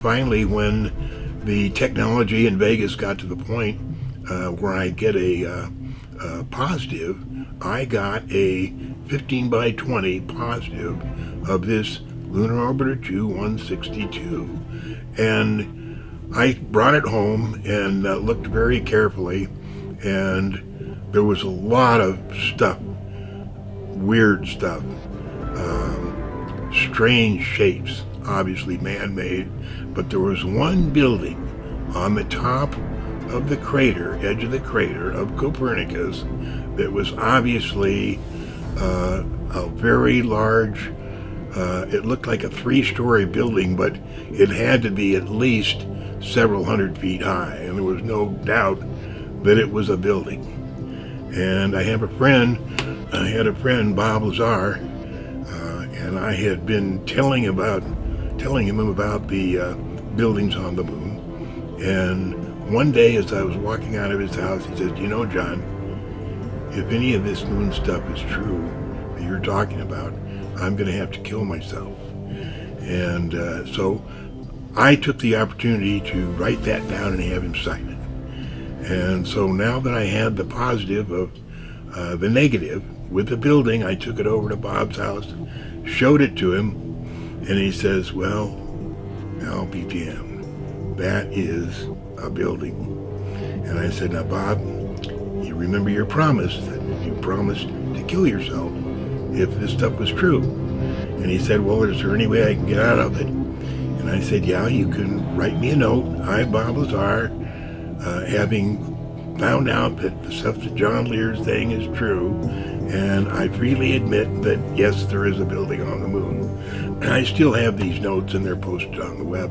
Finally, when the technology in Vegas got to the point where I get a positive, I got a 15 by 20 positive of this Lunar Orbiter 2-162. And I brought it home and looked very carefully, and there was a lot of stuff, weird stuff, strange shapes, obviously man-made, but there was one building on the top of the crater, edge of the crater of Copernicus, that was obviously a very large, it looked like a 3-story building, but it had to be at least several hundred feet high, and there was no doubt that it was a building. And I had a friend, Bob Lazar, and I had been telling him about the buildings on the moon. And one day, as I was walking out of his house, he said, "You know, John, if any of this moon stuff is true that you're talking about, I'm going to have to kill myself." And so I took the opportunity to write that down and have him sign it. And so now that I had the positive of the negative with the building, I took it over to Bob's house, showed it to him, and he says, "Well, I'll be damned. That is a building." And I said, "Now, Bob, you remember your promise that you promised to kill yourself if this stuff was true?" And he said, "Well, is there any way I can get out of it?" And I said, "Yeah, you can write me a note. I, Bob Lazar, having found out that the stuff that John Lear's saying is true, and I freely admit that, yes, there is a building on the moon." And I still have these notes, and they're posted on the web.